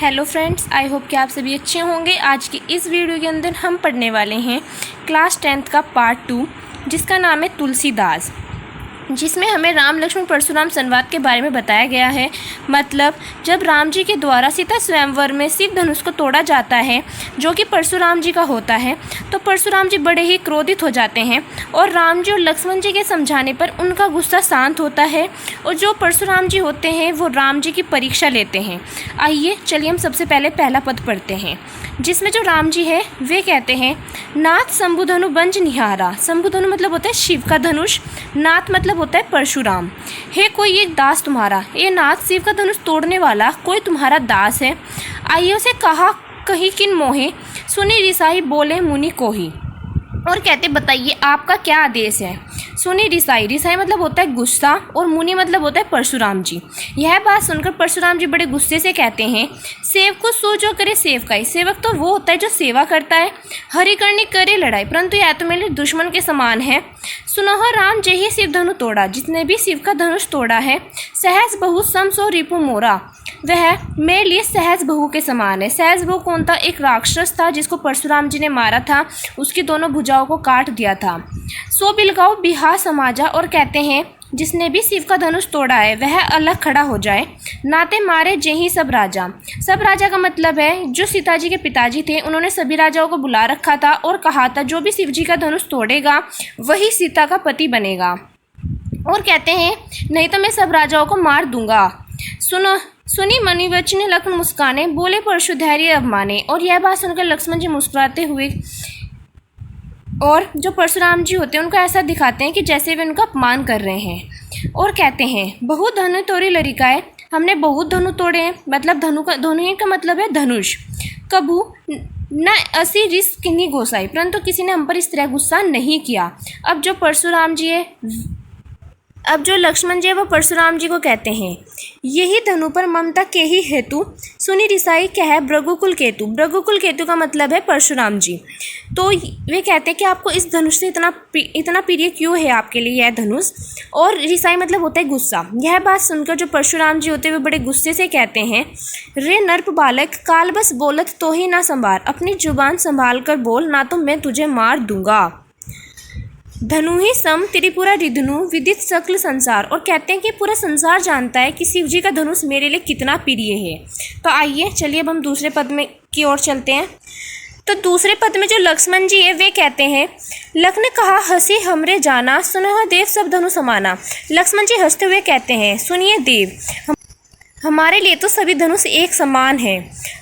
Hello friends, I hope कि आप सभी अच्छे होंगे। आज की इस वीडियो के अंदर हम पढ़ने वाले हैं क्लास 10th का पार्ट 2, जिसका नाम है तुलसीदास, जिसमें हमें राम लक्ष्मण परशुराम संवाद के बारे में बताया गया है। मतलब जब राम जी के द्वारा सीता स्वयंवर में शिव धनुष को तोड़ा जाता है, जो कि परशुराम जी का होता है, तो परशुराम जी बड़े ही क्रोधित हो जाते हैं और राम जी और लक्ष्मण जी के समझाने पर उनका गुस्सा शांत होता है और जो परशुराम जी होते हैं वो राम जी की परीक्षा लेते हैं। आइए चलिए हम सबसे पहले पहला पद पढ़ते हैं, जिसमें जो राम जी है वे कहते हैं, नाथ शंभुधनु बंज निहारा। शंभुधनु मतलब होता है शिव का धनुष, नाथ मतलब होता है परशुराम। हे कोई एक दास तुम्हारा, ये नाथ शिव का धनुष तोड़ने वाला कोई तुम्हारा दास है। आइए उसे कहा कहीं किन मोहे, सुनी रिसाई बोले मुनि कोही। और कहते बताइए आपका क्या आदेश है। सुनी रिसाई, रिसाई मतलब होता है गुस्सा और मुनि मतलब होता है परशुराम जी। यह बात सुनकर परशुराम जी बड़े गुस्से से कहते हैं, सेवक को सो जो करे सेवकाई। सेवक तो वो होता है जो सेवा करता है, हरि करनी करे लड़ाई, परंतु यह तो मेरे दुश्मन के समान है। सुनोह राम जय शिव धनु तोड़ा, जिसने भी शिव का धनुष तोड़ा है, सहज बहु सम सो रिपु मोरा, वह मेरे लिए सहज बहु के समान है। सहज बहु कौन था? एक राक्षस था जिसको परशुराम जी ने मारा था, उसकी दोनों भुजाओं को काट दिया था। सो बिलगाओ बिहा समाजा, और कहते हैं जिसने भी शिव का धनुष तोड़ा है वह अलग खड़ा हो जाए। नाते मारे जेही सब राजा। सब राजा का मतलब है जो सीता जी के पिताजी थे, उन्होंने सभी राजाओं को बुला रखा था और कहा था जो भी शिव जी का धनुष तोड़ेगा वही सीता का पति बनेगा। और कहते हैं नहीं तो मैं सब राजाओं को मार दूंगा। सुनी मणिवचन लखन मुस्काने, बोले परशु धैर्य अवमाने। और यह बात सुनकर लक्ष्मण जी मुस्कुराते हुए और जो परशुराम जी होते हैं उनको ऐसा दिखाते हैं कि जैसे वे उनका अपमान कर रहे हैं। और कहते हैं बहुत धनु तोड़ी लरिकाए, हमने बहुत धनु तोड़े हैं। मतलब धनु का मतलब है धनुष। कबू न असी रिस किन्हीं गोसाई, परंतु किसी ने हम पर इस तरह गुस्सा नहीं किया। अब जो परशुराम जी है, अब जो लक्ष्मण जी है वो परशुराम जी को कहते हैं, यही धनु पर ममता के ही हेतु सुनी रिसाई कह भृगुकुल केतु। भृगुकुल केतु का मतलब है परशुराम जी। तो वे कहते हैं कि आपको इस धनुष से इतना प्रिय क्यों है आपके लिए यह धनुष। और रिसाई मतलब होता है गुस्सा। यह बात सुनकर जो परशुराम जी होते हैं वे बड़े गुस्से से कहते हैं, रे नर्प बालक काल बस बोलत तो ही ना संभाल, अपनी जुबान संभाल कर बोल, ना तो मैं तुझे मार दूंगा। धनु ही सम त्रिपुरा रिधनु विदित सकल संसार। और कहते हैं कि पूरा संसार जानता है कि शिव जी का धनुष मेरे लिए कितना प्रिय है। तो आइए चलिए अब हम दूसरे पद में की ओर चलते हैं। तो दूसरे पद में जो लक्ष्मण जी है वे कहते हैं, लख ने कहा हंसी हमरे जाना, सुनो देव सब धनु समाना। लक्ष्मण जी हंसते हुए कहते हैं, सुनिए देव, हमारे लिए तो सभी धनुष एक समान है।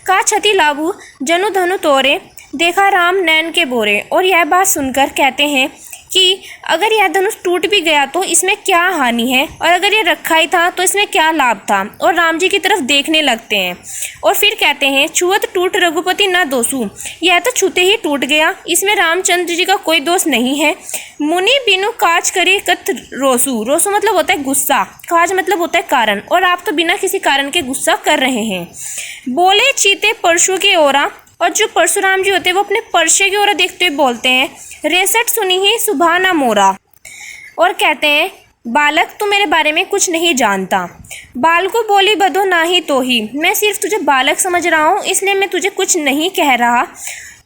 का क्षति लाभू जनु धनु तोरे, देखा राम नैन के बोरे। और यह बात सुनकर कहते हैं कि अगर यह धनुष टूट भी गया तो इसमें क्या हानि है, और अगर यह रखा ही था तो इसमें क्या लाभ था। और राम जी की तरफ देखने लगते हैं और फिर कहते हैं, छुअत टूट रघुपति न दोषु, यह तो छूते ही टूट गया, इसमें रामचंद्र जी का कोई दोष नहीं है। मुनि बिनु काज करे कत रोसु। रोसु मतलब होता है गुस्सा, काज मतलब होता है कारण, और आप तो बिना किसी कारण के गुस्सा कर रहे हैं। बोले चीते परशु के ओरा। और जो परशुराम जी होते हैं वो अपने परशे की ओर देखते हुए बोलते हैं, रेसट सुनी ही सुबह ना मोरा। और कहते हैं, बालक तू मेरे बारे में कुछ नहीं जानता। बाल को बोली बदो ना ही तो ही, मैं सिर्फ तुझे बालक समझ रहा हूँ, इसलिए मैं तुझे कुछ नहीं कह रहा।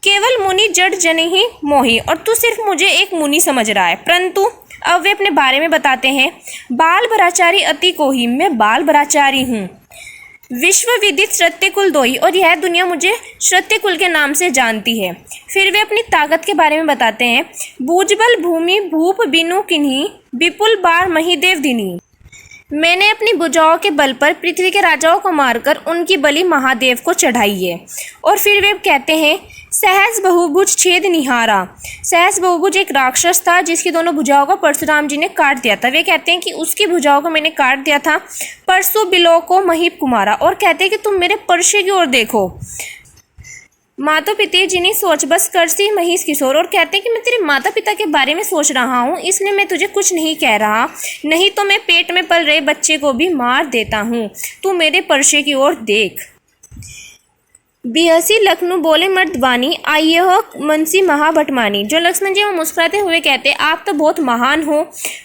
केवल मुनि जड़ जन ही मोही, और तू सिर्फ मुझे एक मुनि समझ रहा है। परंतु अब वे अपने बारे में बताते हैं, बाल भराचारी अति को ही, मैं बाल भराचारी हूँ। विश्व विदित श्रत्य कुल दोई, और यह दुनिया मुझे श्रत्य कुल के नाम से जानती है। फिर वे अपनी ताकत के बारे में बताते हैं, बूझबल भूमि भूप बिनु किन्हीं, विपुल बार महिदेव दिनी। मैंने अपनी भुजाओं के बल पर पृथ्वी के राजाओं को मारकर उनकी बलि महादेव को चढ़ाई है। और फिर वे कहते हैं, सहज बहुभुज छेद निहारा। सहज बहुभुज एक राक्षस था जिसकी दोनों भुजाओं को परशुराम जी ने काट दिया था। वे कहते हैं कि उसकी भुजाओं को मैंने काट दिया था। परसु बिलो को महीप कुमारा। और कहते हैं कि तुम मेरे परशे की ओर देखो। माता पिता जिन्हें सोच बस करसी महीश किशोर। और कहते हैं कि मैं तेरे माता पिता के बारे में सोच रहा हूँ, इसलिए मैं तुझे कुछ नहीं कह रहा, नहीं तो मैं पेट में पल रहे बच्चे को भी मार देता हूँ। तू मेरे परशे की ओर देख। बिहसी लखनऊ बोले मर्दवानी, आइए हो मनसी महाभटमानी। जो लक्ष्मण जी वो मुस्कुराते हुए कहते, आप तो बहुत महान हो।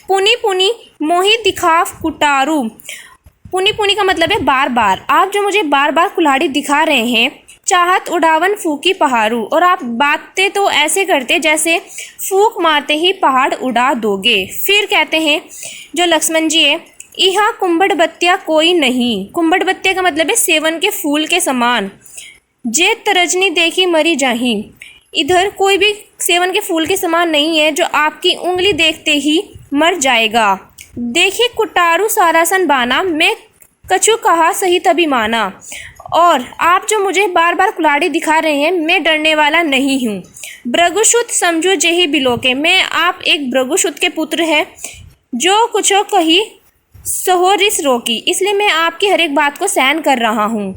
पुनी पुनी मोहि दिखाव कुटारू। पुनी पुनी का मतलब है बार बार। आप जो मुझे बार बार कुल्हाड़ी दिखा रहे हैं, चाहत उड़ावन फूकी पहाड़ू, और आप बातें तो ऐसे करते जैसे फूक मारते ही पहाड़ उड़ा दोगे। फिर कहते हैं जो लक्ष्मण जी है, यहाँ कुंभड़ बत्तियाँ कोई नहीं। कुंभड़ बत्तियाँ का मतलब है सेवन के फूल के समान। जे तरजनी देखी मरी जाही, इधर कोई भी सेवन के फूल के समान नहीं है जो आपकी उंगली देखते ही मर जाएगा। देखिए कुटारू सारासन बाना, मैं कछु कहा सही तभी माना। और आप जो मुझे बार बार कुल्हाड़ी दिखा रहे हैं, मैं डरने वाला नहीं हूँ। भृगुसुत समझो जेहि बिलोके, मैं आप एक भृगुसुत के पुत्र हैं, जो कुछो कही सहो रिस रोकी, इसलिए मैं आपकी हर एक बात को सहन कर रहा हूँ।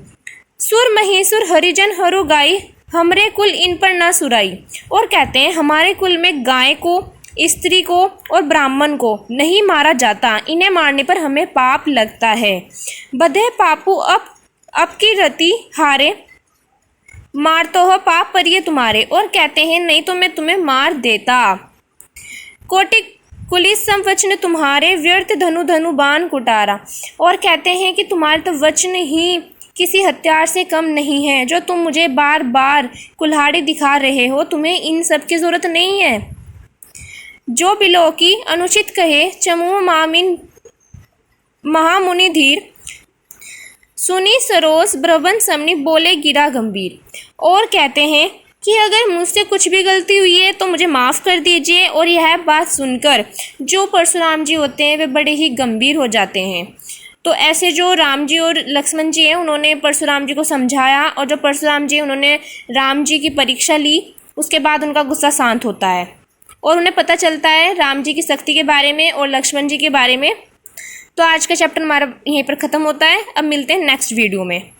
सुर महीसुर हरिजन हरु गाई, हमरे कुल इन पर ना सुराई। और कहते हैं हमारे कुल में गाय को, स्त्री को और ब्राह्मण को नहीं मारा जाता, इन्हें मारने पर हमें पाप लगता है। बधे पापू अब की रति हारे, मार तो हो पाप पर ये तुम्हारे। और कहते हैं नहीं तो मैं तुम्हें मार देता। कोटि कुलिस सम वचन तुम्हारे, व्यर्थ धनु धनु बाण कुटारा। और कहते हैं कि तुम्हारे तो वचन ही किसी हथियार से कम नहीं है, जो तुम मुझे बार बार कुल्हाड़ी दिखा रहे हो, तुम्हें इन सब की जरूरत नहीं है। जो बिलो की अनुचित कहे, चमू मामिन महामुनि धीर, सुनी सरोस ब्रवन समनी, बोले गिरा गंभीर। और कहते हैं कि अगर मुझसे कुछ भी गलती हुई है तो मुझे माफ़ कर दीजिए। और यह बात सुनकर जो परशुराम जी होते हैं वे बड़े ही गंभीर हो जाते हैं। तो ऐसे जो राम जी और लक्ष्मण जी हैं उन्होंने परशुराम जी को समझाया, और जो परशुराम जी उन्होंने राम जी की परीक्षा ली, उसके बाद उनका गुस्सा शांत होता है और उन्हें पता चलता है राम जी की शक्ति के बारे में और लक्ष्मण जी के बारे में। तो आज का चैप्टर हमारा यहीं पर ख़त्म होता है। अब मिलते हैं नेक्स्ट वीडियो में।